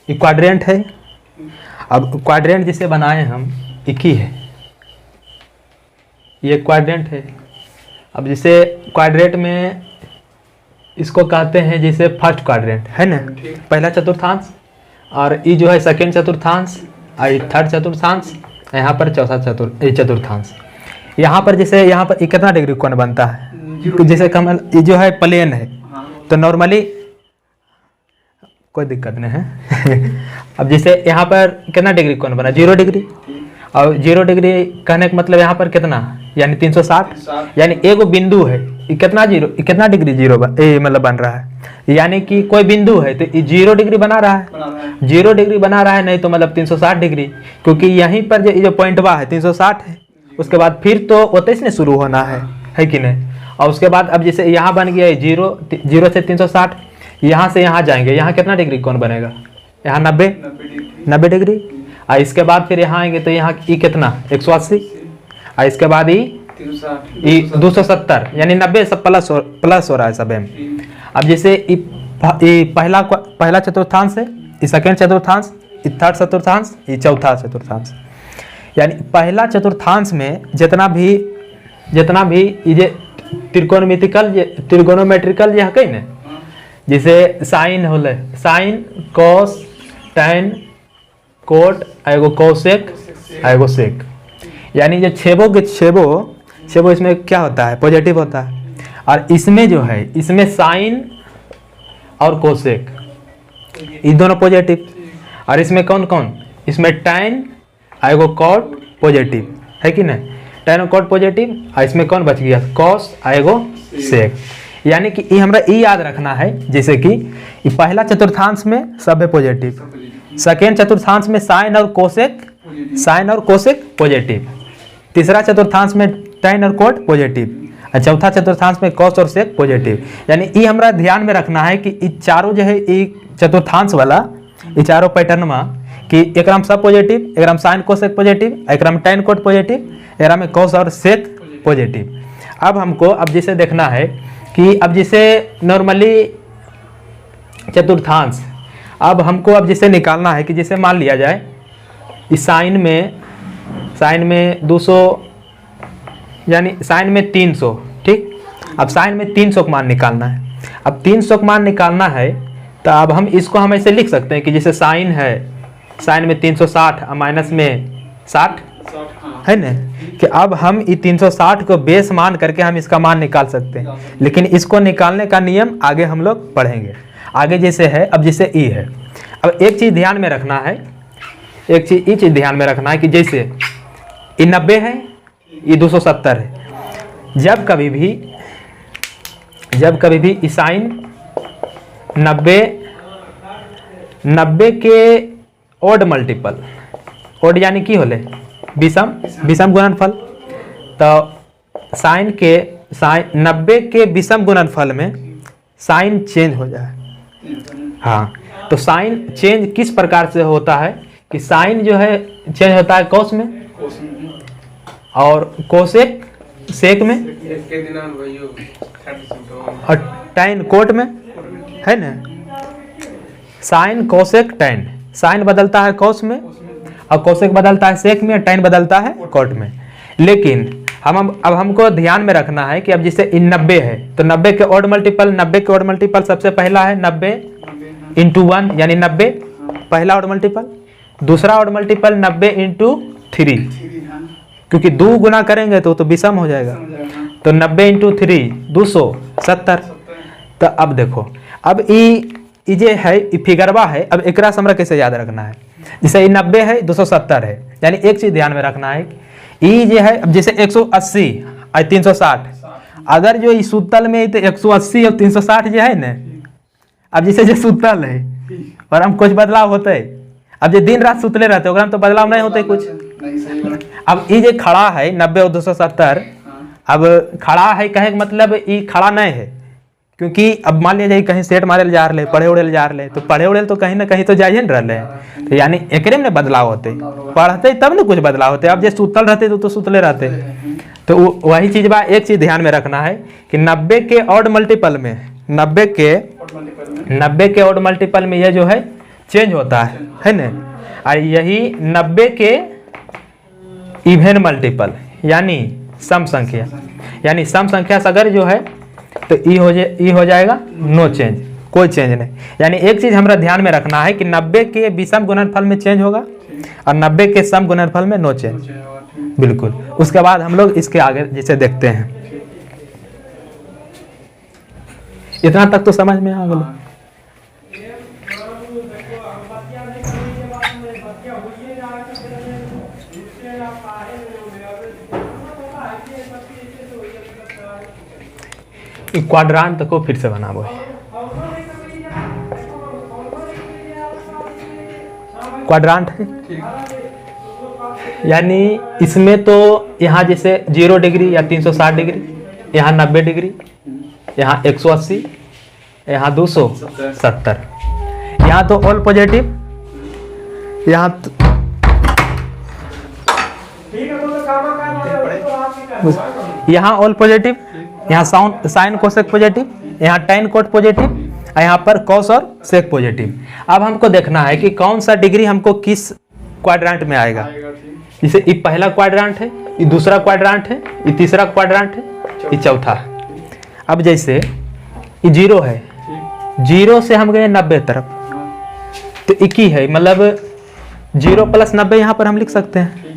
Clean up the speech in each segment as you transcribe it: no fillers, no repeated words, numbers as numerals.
ये क्वाड्रेंट है। अब क्वाड्रेंट जिसे बनाए हम एक ही है, ये क्वाड्रेंट है। अब जिसे क्वाड्रेंट में इसको कहते हैं जैसे फर्स्ट क्वाड्रेंट है ना, पहला चतुर्थांश, और ये जो है सेकंड चतुर्थांश, और थर्ड चतुर्थांश, यहाँ पर चौथा चतुर्थांश। यहाँ पर जैसे यहाँ पर कितना डिग्री कोण बनता है, जैसे कमल ये जो है प्लेन है तो नॉर्मली कोई दिक्कत नहीं है अब जैसे यहाँ पर कितना डिग्री कोण बना, 0 डिग्री, और 0 डिग्री कहने का मतलब यहाँ पर कितना, यानी 360, यानी एक बिंदु है, ये कितना डिग्री मतलब बन रहा है, यानी कि कोई बिंदु है तो ये 0 डिग्री बना रहा है, 0 डिग्री बना रहा है, नहीं तो मतलब 360 डिग्री, क्योंकि यहीं पर जो पॉइंटवा है 360 है, उसके बाद फिर तो 29 ने शुरू होना है कि नहीं। और उसके बाद अब जैसे यहाँ बन गया है 0 से 360, यहाँ से यहाँ जाएंगे, यहाँ कितना डिग्री कौन बनेगा, यहाँ 90 डिग्री, और इसके बाद फिर यहाँ आएंगे तो यहाँ ये कितना 180, और इसके बाद ये 270, यानी 90 सब प्लस हो रहा है सब में। अब जैसे ये पहला चतुर्थांश है, ये सेकंड चतुर्थांश, ये थर्ड चतुर्थांश, ये चौथा चतुर्थांश, यानी पहला चतुर्थांश में जितना भी ये त्रिकोणोमेट्रिकल जो है कहीं ना, जैसे साइन होले, साइन कॉस टैन कोट, एगो कोसेक एगो सेक, यानी जो छेबो इसमें क्या होता है, पॉजिटिव होता है, और इसमें जो है इसमें साइन और कोसेक ये दोनों पॉजिटिव, और इसमें कौन, इसमें टैन एगो कॉट पॉजिटिव है कि नहीं, टैन और कॉट पॉजिटिव, और इसमें कौन बच गया, कॉस एगो सेक, यानी कि ये हमरा ये याद रखना है, जैसे कि ये पहला चतुर्थांश में सब है पॉजिटिव, सेकेंड चतुर्थांश में साइन और कोसेक पॉजिटिव, तीसरा चतुर्थांश में टैन और कोट पॉजिटिव, और चौथा चतुर्थांश में कॉस और सेक पॉजिटिव। यानी ये हमरा ध्यान में रखना है कि ये चारों जो है ये चतुर्थांश वाला ये चारों पैटर्न में कि एक सब पॉजिटिव, एक साइन कोसेक पॉजिटिव, एक टैन कोट पॉजिटिव, एक में कॉस और सेक पॉजिटिव। अब हमको अब जैसे देखना है कि अब जैसे नॉर्मली चतुर्थांश, अब हमको अब जैसे निकालना है कि जैसे मान लिया जाए इस साइन में 200, यानी साइन में 300, ठीक। अब साइन में 300 का मान निकालना है, अब 300 का मान निकालना है तो अब हम इसको हम ऐसे लिख सकते हैं कि जैसे साइन है, साइन में 360 और माइनस में 60 है ना, कि अब हम ये 360 को बेस मान करके हम इसका मान निकाल सकते हैं, लेकिन इसको निकालने का नियम आगे हम लोग पढ़ेंगे। आगे जैसे है, अब जैसे ई है, अब एक चीज़ ध्यान में रखना है, ये चीज़ ध्यान में रखना है कि जैसे ये 90 है, ये 270 है, जब कभी भी ई साइन 90 के ओड मल्टीपल, ओड यानी की होले विषम गुणनफल, तो साइन 90 के विषम गुणनफल में साइन चेंज हो जाए। हाँ, तो साइन चेंज किस प्रकार से होता है कि साइन जो है चेंज होता है कॉस में, और कोसेक सेक में, और टैन कोट में, है ना। साइन कोसेक टैन, साइन बदलता है कॉस में, और कोसेक बदलता है सेक में, टैन बदलता है कोट में। लेकिन अब हमको ध्यान में रखना है कि अब जैसे 90 है तो 90 के ओड मल्टीपल सबसे पहला है 90 × 1, यानी 90 पहला ओड मल्टीपल, दूसरा ओड मल्टीपल 90 × 3, क्योंकि 2 गुना करेंगे तो विषम हो जाएगा, तो 90 × 3 270। तो अब देखो, अब ये जे है फिगरवा है, अब एकरा से हमरा कैसे याद रखना है, जैसे 90 है 270 है, यानी एक चीज ध्यान में रखना है, ये जो है अब जैसे 180 और 360, अगर जो इस सूतल में तो 180 और 360 जो है ना, अब जैसे जो सूतल है और हम कुछ बदलाव होते है, अब जो दिन रात सुतले रहते हैं तो बदलाव नहीं होते कुछ। अब ये जो खड़ा है 90 और 270, अब खड़ा है कहे मतलब ये खड़ा नहीं है, क्योंकि अब मान लिया जाए कहीं सेट मारे जा रहे, पढ़े उड़े जा रहे, तो पढ़े उड़े तो कहीं ना कहीं तो जाइए न रहे, तो यानी एकरे में बदलाव होते, पढ़ते तब ना कुछ बदलाव होते। अब जो सुतल रहते तो सुतले रहते, तो वही चीज बा। एक चीज ध्यान में रखना है कि 90 के ऑड मल्टीपल में, 90 के ऑड मल्टीपल में ये जो है चेंज होता है ना। और यही 90 के इवन मल्टीपल यानी सम संख्या, यानी सम संख्या से अगर जो है तो ई हो जाएगा नो चेंज, कोई चेंज नहीं। यानी एक चीज हमारा ध्यान में रखना है कि 90 के विषम गुणनफल में चेंज होगा और 90 के सम गुणनफल में नो चेंज, बिल्कुल। उसके बाद हम लोग इसके आगे जिसे देखते हैं। इतना तक तो समझ में आ गया। क्वाड्रांट को फिर से बनाबो, क्वाड्रांट है यानी इसमें तो यहाँ जैसे 0 डिग्री या 360 डिग्री, यहाँ 90 डिग्री, यहाँ 180, यहाँ 270, यहाँ तो ऑल पॉजिटिव, यहाँ ऑल पॉजिटिव, यहाँ साइन कोसेक पॉजिटिव, यहाँ टेन कोट पॉजिटिव, यहाँ पर कॉस और सेक पॉजिटिव। अब हमको देखना है कि कौन सा डिग्री हमको किस क्वाड्रांट में आएगा। जैसे ये पहला क्वाड्रांट है, ये दूसरा क्वाड्रांट है, ये तीसरा क्वाड्रांट है, ये चौथा। अब जैसे ये 0 है, 0 से हम गए 90 तरफ, तो 21 है, मतलब 0 + 90 यहाँ पर हम लिख सकते हैं।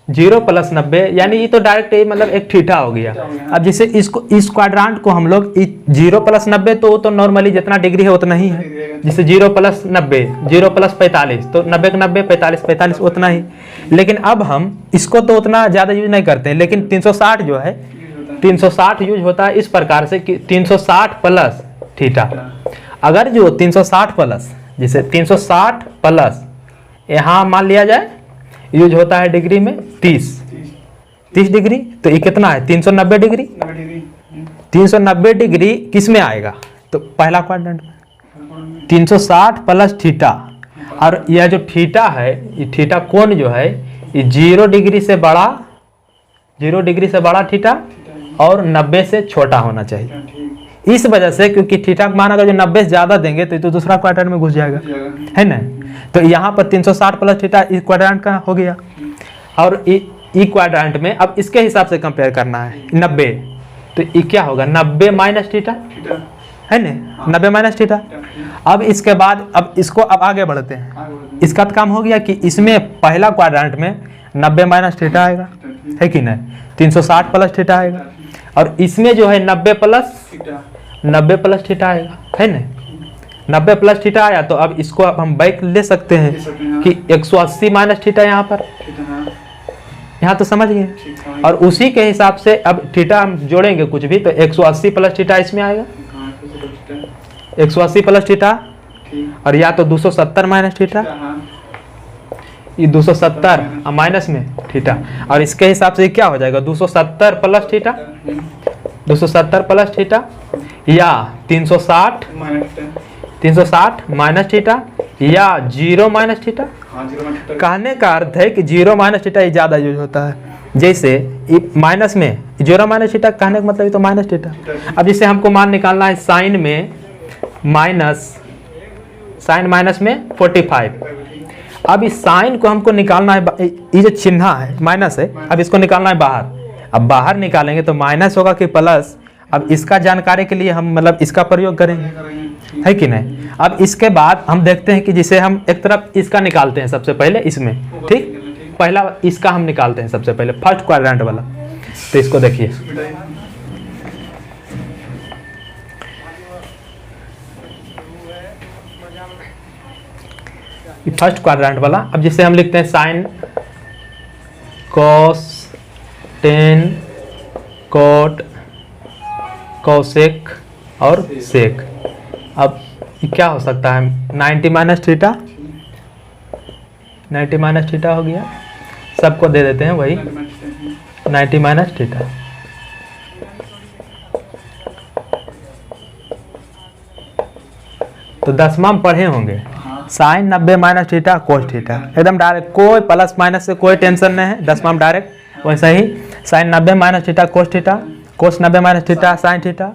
0 + 90 यानी ये तो डायरेक्ट मतलब एक थीटा हो गया। अब जैसे इस क्वाड्रांट को हम लोग 0 + 90 तो नॉर्मली जितना डिग्री है उतना ही है। जैसे 0 + 90, 0 + 45 तो 90 के 90, 45 45 उतना ही। लेकिन अब हम इसको तो उतना ज़्यादा यूज नहीं करते हैं, लेकिन 360 जो है 360 यूज होता है इस प्रकार से कि 360 + थीटा। अगर जो 360 प्लस, जैसे 360 प्लस यहाँ मान लिया जाए यूज होता है डिग्री में 30 डिग्री, तो ये कितना है 390 डिग्री। 390 डिग्री किस में आएगा, तो पहला क्वाड्रेंट में 360 प्लस थीटा। और यह जो थीटा है, ये थीटा कोण जो है ये 0 डिग्री से बड़ा थीटा और 90 से छोटा होना चाहिए। इस वजह से क्योंकि थीटा का मान अगर जो 90 से ज्यादा देंगे तो दूसरा क्वाड्रेंट में घुस जाएगा, है ना। तो यहाँ पर 360 प्लस थीटा इस क्वाड्रेंट का हो गया। और ई क्वाड्रेंट में अब इसके हिसाब से कंपेयर करना है 90, तो ये क्या होगा 90 माइनस थीटा, है ना, 90 माइनस थीटा। अब इसके बाद अब इसको अब आगे बढ़ते हैं। इसका तो काम हो गया कि इसमें पहला क्वाड्रेंट में 90 माइनस थीटा आएगा, है कि नहीं, 360 प्लस थीटा आएगा। और इसमें जो है 90 प्लस थीटा आएगा, है ना। 90 प्लस थीटा आया तो अब इसको अब हम बैक ले सकते हैं कि 180 माइनस थीटा यहाँ पर, यहाँ तो समझ गए। और उसी के हिसाब से अब थीटा हम जोड़ेंगे कुछ भी तो 180 प्लस थीटा इसमें आएगा, 180 प्लस थीटा। और या तो 270 माइनस थीटा, ये 270 माइनस में थीटा। और इसके हिसाब से क्या हो जाएगा 270 प्लस थीटा, 270 प्लस थीटा या 360 माइनस थीटा या 0 माइनस थीटा। कहने का अर्थ है कि 0 माइनस थीटा ये ज़्यादा यूज होता है। जैसे माइनस में 0 माइनस थीटा कहने का मतलब ये तो माइनस थीटा। अब जैसे हमको मान निकालना है साइन माइनस में 45। अब इस साइन को हमको निकालना है, ये जो चिन्ह है माइनस है, अब इसको निकालना है बाहर। अब बाहर निकालेंगे तो माइनस होगा कि प्लस। अब इसका जानकारी के लिए हम मतलब इसका प्रयोग करेंगे, है कि नहीं। अब इसके बाद हम देखते हैं कि जिसे हम एक तरफ इसका निकालते हैं सबसे पहले इसमें, ठीक, पहला इसका हम निकालते हैं सबसे पहले फर्स्ट क्वाड्रेंट वाला। तो इसको देखिए, फर्स्ट क्वाड्रेंट वाला। अब जिसे हम लिखते हैं sine, cos, tan, cot, cosec और सेक। अब क्या हो सकता है 90 माइनस थीटा, 90 माइनस थीटा हो गया। सबको दे देते हैं वही 90 माइनस थीटा। तो दसवां में पढ़े होंगे sine 90 minus theta cos theta, एकदम डायरेक्ट, कोई प्लस माइनस से कोई टेंशन नहीं है, दसवां में डायरेक्ट। वैसे ही sine 90 minus theta cos theta, cos 90 minus theta sine theta,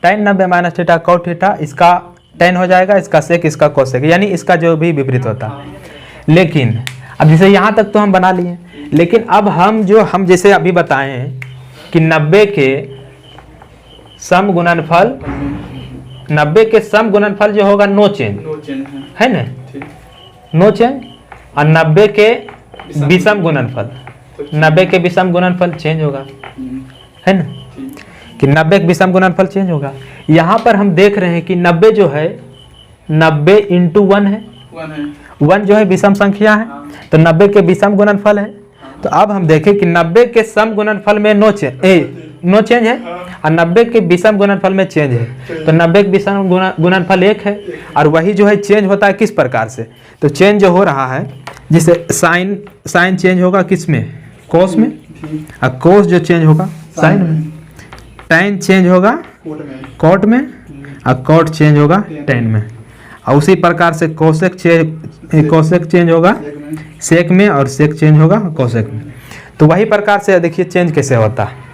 tan 90 minus theta cos theta. इसका टेन हो जाएगा, इसका सेक इसका कोसेक, यानी इसका जो भी विपरीत होता है। लेकिन अब जैसे यहाँ तक तो हम बना लिए, लेकिन अब हम जैसे अभी बताए हैं कि 90 के सम गुणनफल, 90 के सम गुणनफल जो होगा नो चेंज है ना, नो चेंज, और 90 के विषम गुणनफल, 90 के विषम गुणनफल चेंज होगा, है ना, कि 90 के विषम गुणनफल चेंज होगा। यहाँ पर हम देख रहे हैं कि 90 जो है 90 इंटू 1 है, 1 जो है विषम संख्या है, तो 90 के विषम गुणनफल है। तो अब हम देखें कि 90 के सम गुणनफल में नो चेंज है, और 90 के विषम गुणनफल में चेंज है। तो 90 के विषम गुणनफल 1 है, और वही जो है चेंज होता है किस प्रकार से, तो चेंज जो हो रहा है जिसे साइन चेंज होगा किस में, कोस में, और कोस जो चेंज होगा साइन में, टेन चेंज होगा कॉट में, और कॉट चेंज होगा टेन में, और उसी प्रकार से कोसेक चेंज होगा सेक में, और सेक चेंज होगा कोसेक में। तो वही प्रकार से देखिए चेंज कैसे होता है।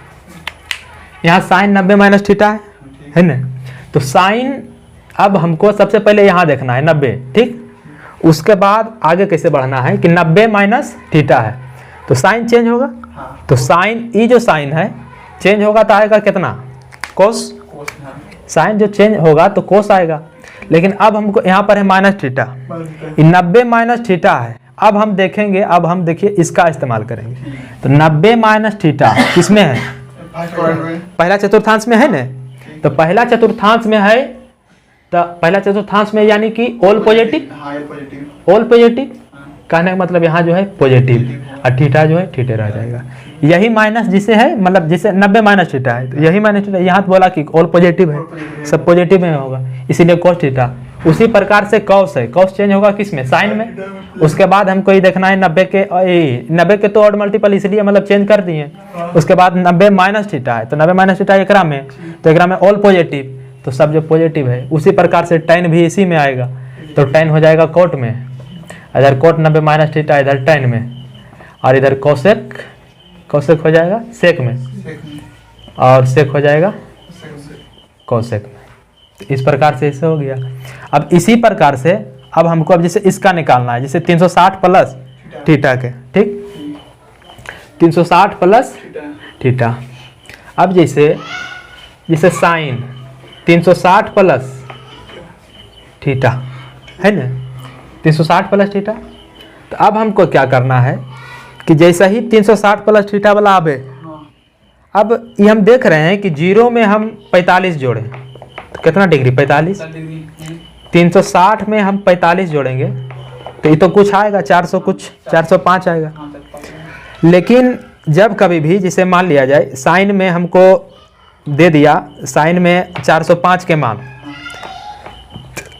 यहाँ साइन 90 माइनस थीटा है ना, तो साइन अब हमको सबसे पहले यहाँ देखना है 90, ठीक, उसके बाद आगे कैसे बढ़ना है कि 90 माइनस थीटा है, तो साइन चेंज होगा, तो साइन ई जो साइन है चेंज होगा तो आएगा कितना, कोस, साइन जो चेंज होगा तो कोस आएगा। लेकिन अब हमको यहाँ पर है माइनस थीटा, 90 माइनस थीटा है। अब हम देखेंगे, अब हम देखिए इसका इस्तेमाल करेंगे, तो 90 माइनस थीटा किसमें है, पहला चतुर्थांश में है ना, तो पहला चतुर्थांश में है, तो पहला चतुर्थांश में यानी कि ऑल पॉजिटिव, ऑल पॉजिटिव कहने का मतलब यहाँ जो है पॉजिटिव, और थीटा जो है थीटे रह जाएगा। यही माइनस जिसे है, मतलब जिसे 90 माइनस थीटा है, तो यही माइनस थीटा, यहाँ तो बोला कि ऑल पॉजिटिव है, सब पॉजिटिव में होगा, इसीलिए कॉस थीटा। उसी प्रकार से कॉस है, कॉस चेंज होगा किस में, साइन में। उसके बाद हमको ये देखना है 90 के तो ऑड मल्टीपल इसलिए मतलब चेंज कर दिए। उसके बाद 90 माइनस थीटा है, तो 90 माइनस थीटा एकरा में, तो एकरा में ऑल पॉजिटिव, तो सब जो पॉजिटिव है। उसी प्रकार से टेन भी इसी में आएगा, तो टेन हो जाएगा कोट में, इधर कोट 90 माइनस थीटा इधर टेन में, और इधर कोसेक हो जाएगा सेक में, और सेक हो जाएगा कोसेक में। तो इस प्रकार से इसे हो गया। अब इसी प्रकार से अब हमको अब जैसे इसका निकालना है, जैसे 360 प्लस थीटा के, ठीक, 360 प्लस थीटा। अब जैसे साइन 360 प्लस थीटा है ना, 360 प्लस थीटा। तो अब हमको क्या करना है कि जैसा ही 360 प्लस थीटा वाला आवे, अब ये हम देख रहे हैं कि जीरो में हम 45 जोड़े, तो कितना डिग्री, 45, 360 में हम 45 जोड़ेंगे तो ये तो कुछ आएगा 400 कुछ 405 आएगा। लेकिन जब कभी भी जैसे मान लिया जाए साइन में हमको दे दिया, साइन में 405 के मान,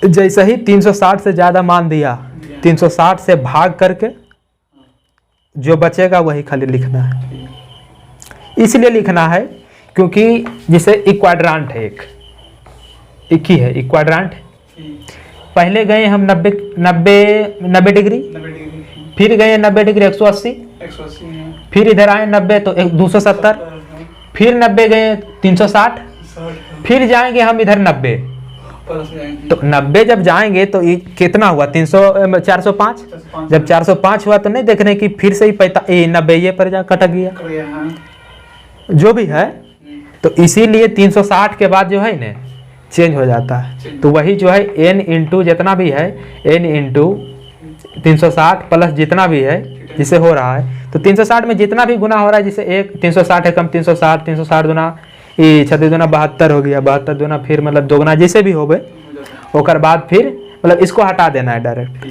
जैसे ही 360 से ज़्यादा मान दिया, 360 से भाग करके जो बचेगा वही खाली लिखना है। इसलिए लिखना है क्योंकि जैसे इक्वाड्रांट है, एक ही है इक्वाड्रांट। पहले गए हम 90 डिग्री, फिर गए 90 डिग्री 180, फिर इधर आए 90 तो 270, फिर 90 गए 360, फिर जाएंगे हम इधर 90, तो 90 जब जाएंगे तो ये कितना हुआ 405। जब 405 हुआ तो नहीं देख रहे कि फिर से ही 90 ये पर जा कटक गया जो भी है। तो इसीलिए 360 के बाद जो है ना चेंज हो जाता है। तो वही जो है n इंटू जितना भी है, n इंटू 360 प्लस जितना भी है जिसे हो रहा है, तो 360 में जितना भी गुना हो रहा है, जैसे एक 360 है कम 360 गुना 36 दुना 72 हो गया, 72 दुना फिर मतलब दोगुना जैसे भी हो गए, ओकर बाद फिर मतलब इसको हटा देना है डायरेक्ट,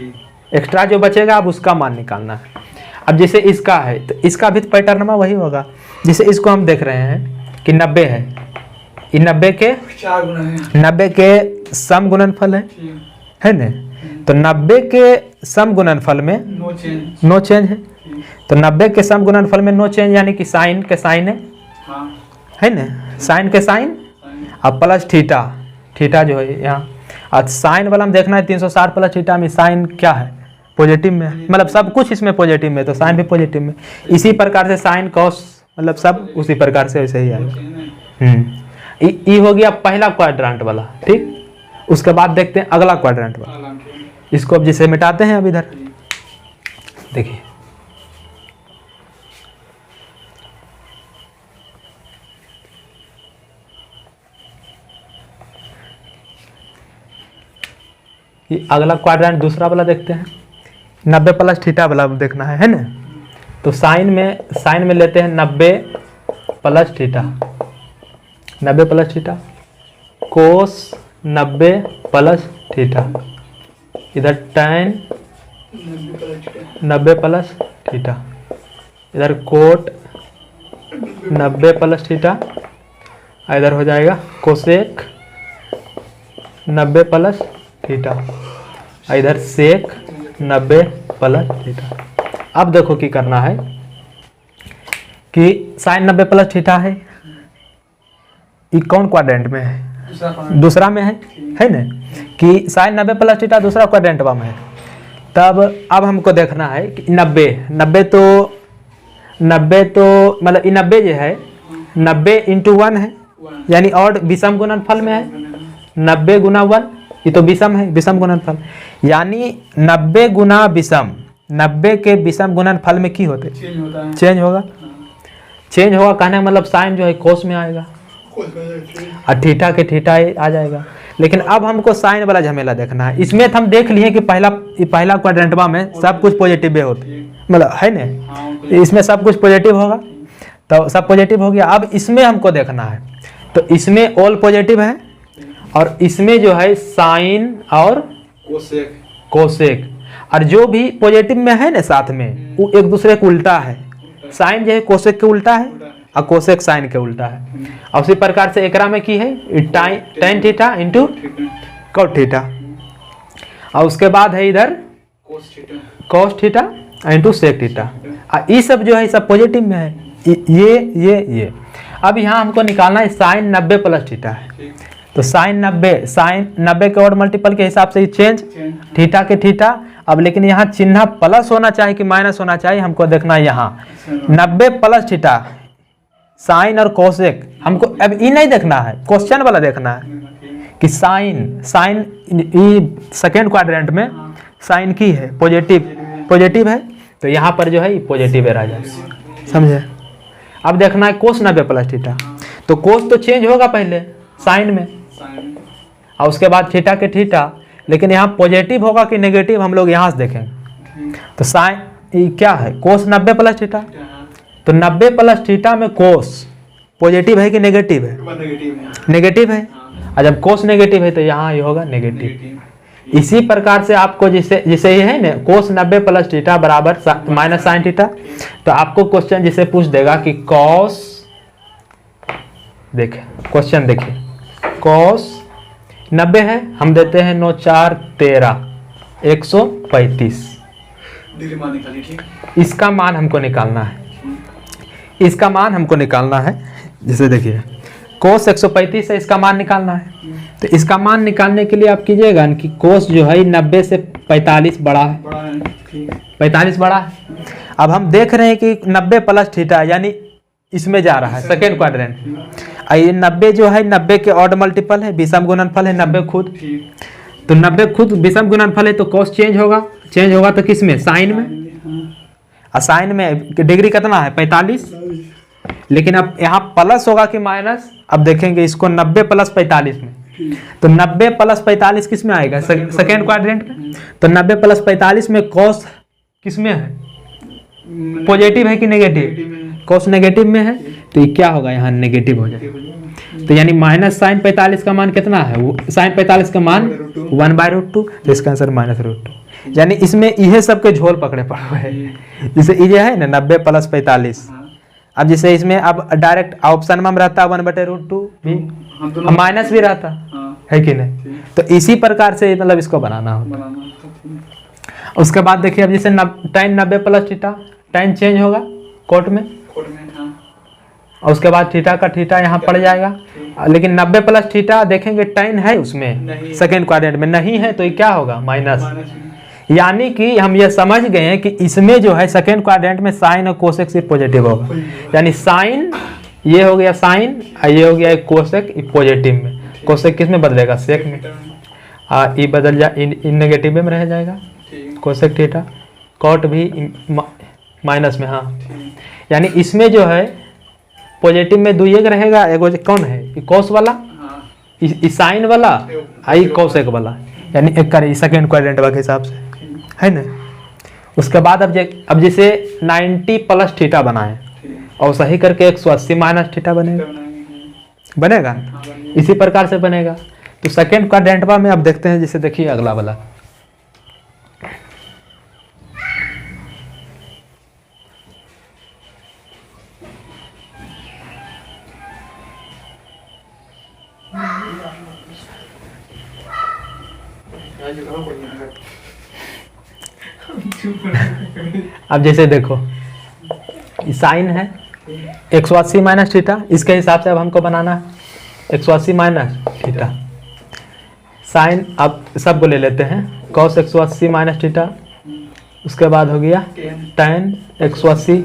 एक्स्ट्रा जो बचेगा अब उसका मान निकालना है। अब जैसे इसका है तो इसका भी पैटर्न में वही होगा। जैसे इसको हम देख रहे हैं कि 90 है, ये 90 के सम गुणनफल है ना, तो 90 के सम गुणनफल में नो चेंज है, तो 90 के सम गुणनफल में नो चेंज यानी कि साइन के साइन है ना, साइन के साइन अब प्लस थीटा जो है यहाँ, और साइन वाला हम देखना है 360 प्लस थीटा में साइन क्या है पॉजिटिव में, मतलब सब कुछ इसमें पॉजिटिव में, तो साइन भी पॉजिटिव में। इसी प्रकार से साइन कॉस मतलब सब उसी प्रकार से वैसे ही आएगा। ये हो गया पहला क्वाड्रांट वाला, ठीक। उसके बाद देखते हैं अगला क्वाड्रेंट वाला। इसको अब जिसे मिटाते हैं अब इधर देखिए, ये अगला क्वाड्रेंट दूसरा वाला देखते हैं, 90 प्लस थीटा वाला देखना है ना। तो साइन में लेते हैं 90 plus theta, 90 plus theta, cos 90 plus theta, इधर tan 90 प्लस थीटा, इधर कोट 90 प्लस थीटा, इधर हो जाएगा कोसेक 90 प्लस थीटा, इधर सेक 90 प्लस थीटा। अब देखो कि करना है कि साइन 90 प्लस थीटा है, ये कौन क्वाड्रेंट में है? दूसरा में है ना, कि साइन 90 प्लस थीटा दूसरा क्वाड्रेंट में है। तब अब हमको देखना है कि 90 तो मतलब 90 जो है 90 इंटू 1 है, यानी और विषम गुणनफल में है। 90 गुना 1 ये तो विषम है, विषम गुणनफल, यानी 90 गुना विषम, 90 के विषम गुणनफल में की होते चेंज होगा। चेंज होगा कहने का मतलब साइन जो है कोस में आएगा और थीटा के थीटा आ जाएगा। लेकिन अब हमको साइन वाला झमेला देखना है। इसमें हम देख लिए कि पहला क्वाड्रेंटवा में सब कुछ पॉजिटिव होते मतलब है ना, इसमें सब कुछ पॉजिटिव होगा, तो सब पॉजिटिव हो गया। अब इसमें हमको देखना है, तो इसमें ऑल पॉजिटिव है और इसमें जो है साइन और कोसेक, और जो भी पॉजिटिव में है ना साथ में वो एक दूसरे के उल्टा है। साइन जो है कोसेक के उल्टा है और कोसेक साइन के उल्टा है। और उसी प्रकार से एकरा में की है tan theta into cot theta, और उसके बाद है इधर cos theta into sec theta. और ये सब जो है सब पॉजिटिव में है, ये। अब यहाँ हमको निकालना है साइन 90 प्लस थीटा है, तो साइन 90 के और मल्टीपल के हिसाब से चेंज थीटा के थीटा। अब लेकिन यहाँ चिन्ह प्लस होना चाहिए कि माइनस होना चाहिए, हमको देखना है यहाँ 90 प्लस थीटा साइन और कोसेक। हमको अब ये नहीं देखना है, क्वेश्चन वाला देखना है कि साइन सेकेंड क्वाड्रेंट में साइन की है पॉजिटिव है, तो यहाँ पर जो है ये पॉजिटिव है राजा, समझे। अब देखना है कोस 90 प्लस थीटा, तो कोस तो चेंज होगा पहले साइन में और उसके बाद थीटा के थीटा, लेकिन यहाँ पॉजिटिव होगा कि नेगेटिव हम लोग यहाँ से देखेंगे। तो साइन ये क्या है कोस 90 प्लस थीटा, तो 90 प्लस थीटा में कोस पॉजिटिव है कि नेगेटिव है? नेगेटिव है। और जब कोस नेगेटिव है तो यहाँ ये होगा नेगेटिव। इसी प्रकार से आपको जिसे ये है ना कोस 90 प्लस थीटा बराबर माइनस साइन थीटा, तो आपको क्वेश्चन जिसे पूछ देगा कि कॉस, देखिए क्वेश्चन देखिए, कॉस 90 है, हम देते हैं 9 4 13 135। इसका मान हमको निकालना है, इसका मान हमको निकालना है। जैसे देखिए कोस 135 है, इसका मान निकालना है। तो इसका मान निकालने के लिए आप कीजिएगा कि कोस जो है 90 से 45 बड़ा है, 45 बड़ा है। अब हम देख रहे हैं कि 90 प्लस थीटा यानी इसमें जा रहा है सेकेंड क्वाड्रेंट। ये 90 जो है 90 के ऑड मल्टीपल है, विषम गुणनफल है 90 खुद, तो 90 खुद विषम गुणनफल है, तो कोस चेंज होगा तो किस में? साइन में। और साइन में डिग्री कितना है? 45। लेकिन अब यहाँ प्लस होगा कि माइनस, अब देखेंगे इसको 90 प्लस 45 में, तो 90 प्लस 45 किस में आएगा? सेकेंड क्वाड्रेंट में। तो 90 प्लस 45 में कोस किस में है? पॉजिटिव है कि नेगेटिव? कोस नेगेटिव में है, तो ये क्या होगा? यहाँ नेगेटिव हो जाएगा। तो यानी माइनस साइन 45 का मान कितना है? वो साइन 45 का मान 1/√2, तो इसका आंसर -√2। यानी इसमें यह सब के झोल पकड़े पड़े हुए हैं। जैसे ये है ना 90 प्लस 45, अब जैसे इसमें अब डायरेक्ट ऑप्शन में रहता 1/√2 भी, माइनस भी रहता है कि नहीं? तो इसी प्रकार से मतलब इसको बनाना होगा। उसके बाद देखिए अब जैसे tan 90 plus theta, tan change होगा कोट में, और उसके बाद थीटा का थीटा यहाँ पड़ जाएगा। लेकिन 90 प्लस थीटा देखेंगे tan है उसमें सेकेंड क्वाड्रेंट में नहीं है, तो ये क्या होगा? माइनस। यानी कि हम ये समझ गए हैं कि इसमें जो है सेकेंड क्वाड्रेंट में साइन और कोसेक सिर्फ पॉजिटिव होगा। यानी साइन ये हो गया साइन, ये हो गया कोसेक पॉजिटिव में, कोसेक किस में बदलेगा? सेक में। ई बदल जा इन नेगेटिव में रह जाएगा कोसेक थीटा, कॉट भी माइनस में। हाँ, यानी इसमें जो है पॉजिटिव में दुई एक रहेगा, एगो कौन है कॉस वाला, साइन वाला, आई कोसेक वाला, यानी एक करे सेकेंड क्वाड्रेंट के हिसाब से, है ना। उसके बाद अब जैसे 90 प्लस थीटा बनाए और सही करके 180 माइनस थीटा बनेगा इसी प्रकार से बनेगा। तो सेकेंड क्वाड्रेंट में अब देखते हैं, जैसे देखिए अगला वाला, अब जैसे देखो साइन है 180 माइनस थीटा, इसके हिसाब से अब हमको बनाना है 180 माइनस थीटा। साइन अब सबको ले लेते हैं, कॉस 180 माइनस थीटा, उसके बाद हो गया tan 180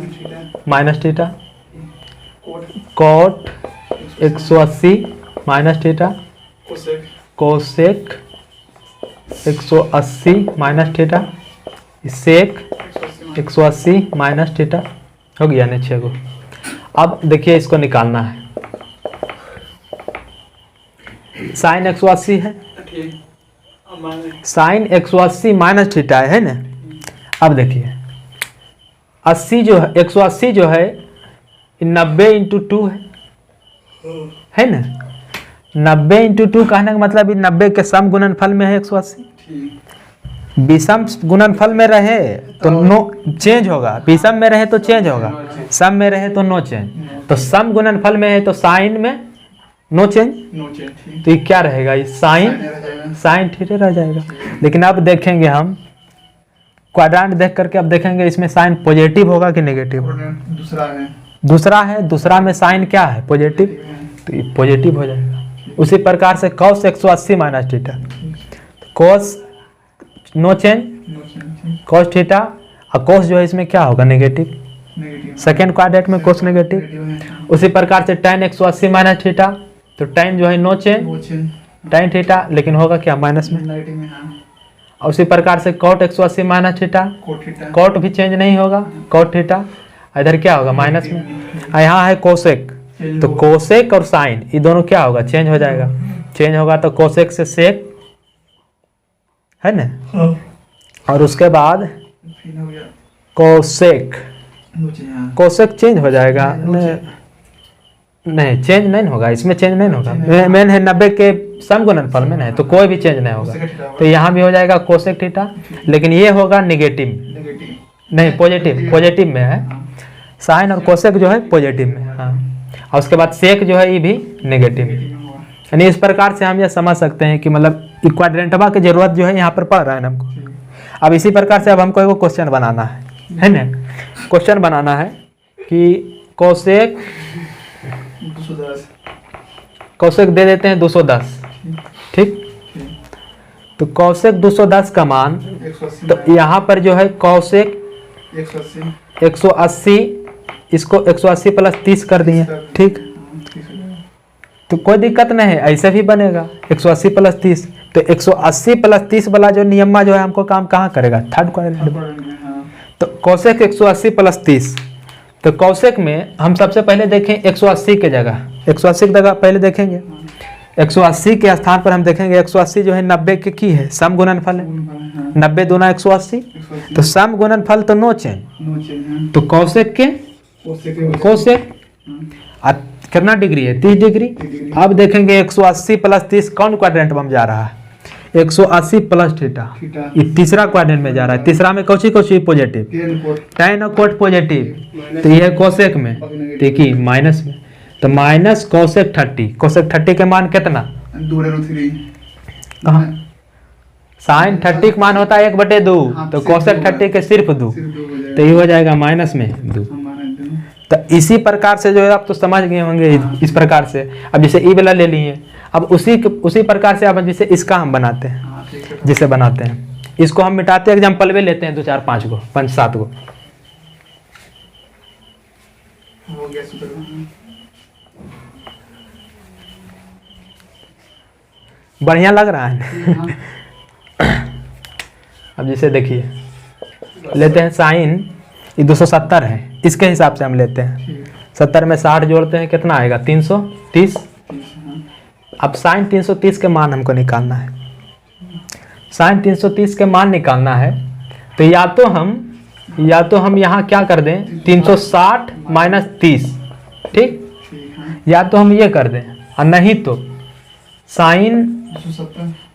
minus theta, cot 180 minus theta, cosec 180 minus theta, sec 180 minus theta, हो गया ना 6 गो। अब देखिए इसको निकालना है, साइन 180 है, साइन 180 माइनस थीटा है ना। अब देखिए 80 जो है 180 जो है 90 इंटू 2 है ना। 90 इंटू 2 कहने का मतलब 90 के सम गुणनफल में है 180, विषम गुणनफल में रहे तो नो चेंज होगा, विषम में रहे तो चेंज होगा, सम में रहे तो नो चेंज। तो सम गुणनफल में है तो साइन में नो चेंज, तो ये क्या रहेगा, ये साइन थीटा रह जाएगा। लेकिन अब देखेंगे हम क्वाड्रेंट देख करके, अब देखेंगे इसमें साइन पॉजिटिव होगा कि नेगेटिव। दूसरा में साइन क्या है पॉजिटिव, तो ये पॉजिटिव हो जाएगा। उसी प्रकार से cos 180 minus theta, cos no change, cos theta, और कॉस जो है इसमें क्या होगा नेगेटिव, सेकेंड क्वाड्रेंट में कॉस नेगेटिव। उसी प्रकार से tan 180 माइनस थीटा, तो tan जो है नो चेंज, tan थीटा, लेकिन होगा क्या माइनस में। और उसी प्रकार से cot 180 माइनस थीटा, cot भी चेंज नहीं होगा, cot थीटा, इधर क्या होगा माइनस में। यहाँ है कोसेक, तो कोसेक और साइन ये दोनों क्या होगा चेंज हो जाएगा, चेंज होगा तो कोसेक से सेक है ना। और उसके बाद कोसेक, कोसेक चेंज हो जाएगा, नहीं चेंज नहीं होगा, इसमें चेंज नहीं होगा, मेन है 90 के सम गुणनफल में नहीं, तो कोई भी चेंज नहीं होगा। तो यहाँ भी हो जाएगा कोसेक थीटा, लेकिन ये होगा नेगेटिव नहीं पॉजिटिव में है, साइन और कोसेक जो है पॉजिटिव में। हाँ, और उसके बाद सेक जो है ये भी नेगेटिव। यानी इस प्रकार से हम ये समझ सकते हैं कि मतलब क्वाड्रेंटवा की जरूरत जो है यहाँ पर पड़ रहा है हमको। अब इसी प्रकार से अब हमको एक क्वेश्चन बनाना है ना। क्वेश्चन बनाना है कि कोसेक दे देते हैं 210, ठीक। तो कोसेक 210 का मान, तो यहाँ पर जो है कोसेक 180, इसको 180 प्लस 30 कर दिए, ठीक। तो कोई दिक्कत नहीं है, ऐसे भी बनेगा 180 प्लस 30। तो 180 प्लस 30 वाला जो नियम जो है हमको काम कहाँ करेगा, थर्ड क्वाड्रेंट में। तो कोसेक 180 प्लस 30, तो कोसेक में हम सबसे पहले देखें 180 के जगह, 180 की जगह पहले देखेंगे, 180 के स्थान पर हम देखेंगे 180 जो है 90 के की है सम गुणनफल है, 90 दूना 180, तो सम गुणनफल तो नो चेंज। तो कोसेक के कोसेक कितना डिग्री है 30 डिग्री। अब देखेंगे 180 प्लस 30 कौन क्वाड्रेंट में जा रहा है, 180 प्लस थीटा, ये तीसरा क्वाड्रेंट में जा रहा है। तीसरा में कौची पॉजिटिव, tan और कोट पॉजिटिव, तो ये है कोसेक में, देखिए माइनस में, तो माइनस कोसेक 30। कोसेक 30 के मान कितना, साइन 30 का मान होता है 1/2, तो कोसेक 30 के सिर्फ 2, तो ये हो जाएगा माइनस में 2। तो इसी प्रकार से जो है आप तो समझ गए होंगे इस प्रकार से। अब जैसे ई वाला ले लिए, अब उसी प्रकार से अब जैसे इसका हम बनाते हैं, जिसे बनाते हैं इसको हम मिटाते हैं, एग्जाम्पल में लेते हैं 2 4 5 गो 5 7 गो। बढ़िया लग रहा है। अब जैसे देखिए लेते हैं साइन, ये 270 है, इसके हिसाब से हम लेते हैं। 70 में 60 जोड़ते हैं, कितना आएगा 330। अब साइन 330 के मान हमको निकालना है। साइन 330 के मान निकालना है तो या तो हम यहाँ क्या कर दें 360 माइनस 30, ठीक, या तो हम ये कर दें, और नहीं तो साइन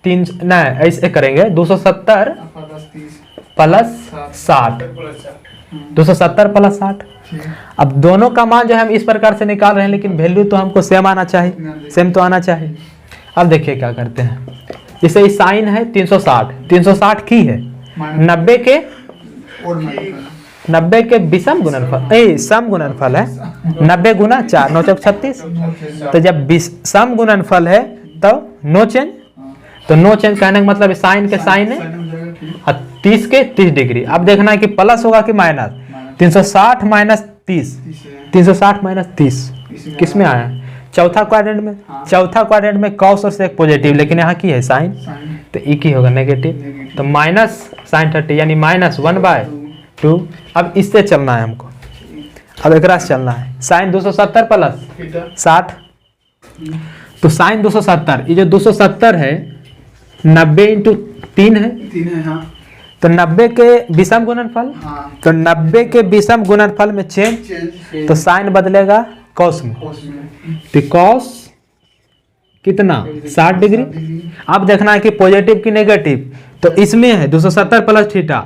3 नहीं ऐसे करेंगे 270 प्लस 60, 270 प्लस 60। अब दोनों का मान जो है हम इस प्रकार से निकाल रहे हैं, लेकिन वैल्यू तो हमको सेम आना चाहिए, सेम तो आना चाहिए। अब देखिए क्या करते हैं, जैसे ये साइन है 360 की है 90 के विषम गुणनफल, सम गुणनफल है 90 गुना 4 9 चौक 36। तो जब सम गुणनफल है तो नो चेंज, तो नो चेंज कहने का मतलब साइन के साइन है और 30 के 30 डिग्री। अब देखना है कि प्लस होगा कि माइनस, 360 माइनस 30, 360 माइनस 30 किस में आया, चौथा क्वाड्रेंट में। चौथा क्वाड्रेंट में कॉस और सेक पॉजिटिव, लेकिन यहाँ की है साइन, तो ई की होगा नेगेटिव, तो माइनस साइन 30 यानी -1/2। अब इससे चलना है हमको, अब एक रास चलना है, साइन 270 प्लस 60, तो साइन 270, ये जो 270 है 90 इंटू 3 है, तो 90 के विषम गुणनफल, तो 90 के विषम गुणनफल में चेंज, तो साइन बदलेगा कॉस में, तो कॉस कितना 60 डिग्री। अब देखना है कि पॉजिटिव की नेगेटिव, तो इसमें है 270 प्लस थीटा,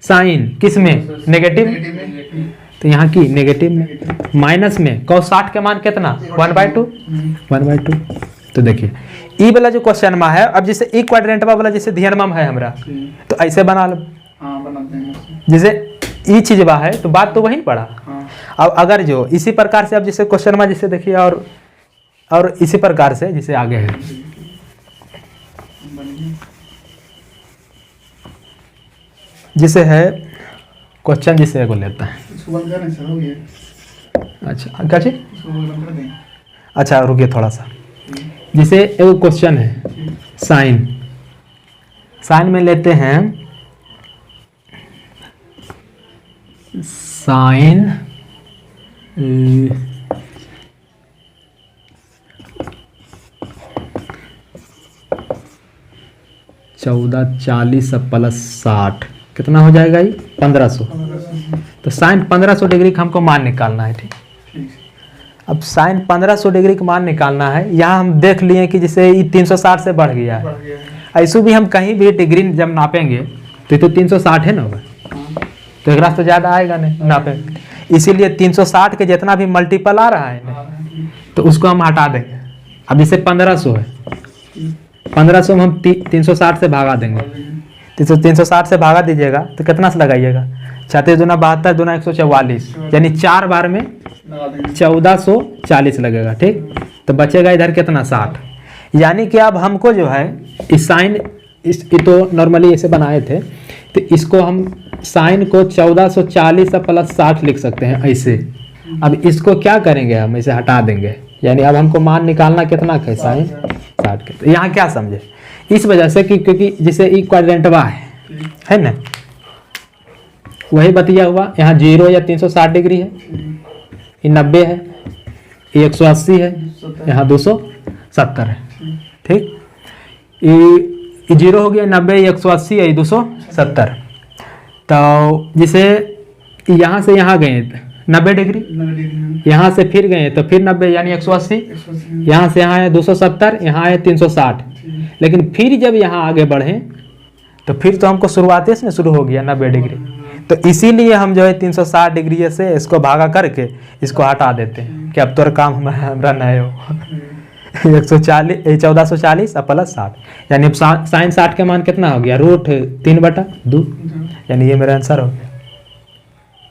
साइन किस में नेगेटिव, तो यहाँ की नेगेटिव में, माइनस में कॉस 60 के मान कितना 1/2। तो देखिए ई वाला जो क्वेश्चन में है, अब जैसे ई क्वाड्रेंट वाला जैसे ध्यान में है हमरा, तो ऐसे बना लो, जैसे ई चीज बा है तो बात तो वही पड़ा। अब अगर जो इसी प्रकार से, अब जैसे क्वेश्चन में जैसे देखिए और इसी प्रकार से जैसे आगे है, जैसे है क्वेश्चन जिसे को लेता है, अच्छा क्या चीज, अच्छा रुकिए थोड़ा सा, जैसे एक क्वेश्चन है साइन में लेते हैं साइन 1440 प्लस 60 कितना हो जाएगा, ये 1500। तो साइन 1500 डिग्री का हमको मान निकालना है, ठीक। अब साइन 1500 डिग्री का मान निकालना है, यहाँ हम देख लिए कि जैसे ये 360 से बढ़ गया है, ऐसे भी हम कहीं भी डिग्री जब नापेंगे तो 360 है ना होगा, तो एक रास्ता ज़्यादा आएगा नहीं नापेंगे, इसीलिए 360 के जितना भी मल्टीपल आ रहा है ना, तो उसको हम हटा देंगे। अब जैसे 1500 है, 1500 में हम 360 से भागा देंगे, 360 से भागा दीजिएगा तो कितना से लगाइएगा, 36 दूना 72 दूना 144, यानी 4 बार में 1440 लगेगा, ठीक। तो बचेगा इधर कितना 60, यानी कि अब हमको जो है इस साइन ये तो नॉर्मली ऐसे बनाए थे, तो इसको हम साइन को 1440 प्लस 60 लिख सकते हैं ऐसे। अब इसको क्या करेंगे, हम इसे हटा देंगे, यानी अब हमको मान निकालना कितना का साइन 60 के। तो यहाँ क्या समझे, इस वजह से कि क्योंकि जैसे ई क्वाड्रेंटवा है ना, वही बतिया हुआ, यहाँ 0 या 360 डिग्री है, ये 90 है, ये 180 है, यहाँ 270 है, ठीक। ये 0 हो गया, 90 180 है, 270। तो जैसे यहाँ से यहाँ गए 90 डिग्री, यहाँ से फिर गए तो फिर 90 यानी 180, यहाँ से यहाँ है 270, यहाँ है 360, लेकिन फिर जब यहाँ आगे बढ़े तो फिर तो हमको शुरुआत से शुरू हो गया 90 डिग्री, तो इसीलिए हम जो है 360 डिग्री से इसको भागा करके इसको हटा देते हैं कि अब तो काम हमारा नए हो 1440 प्लस 60, यानी अब साइन 60 के मान कितना हो गया, √3/2, यानी ये मेरा आंसर हो गया।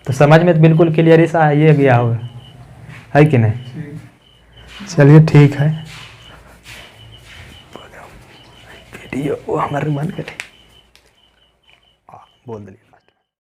तो समझ में तो बिल्कुल क्लियर ही सा ये गया होगा, है कि नहीं। चलिए ठीक है, वीडियो हमारे मन के बोल दिए।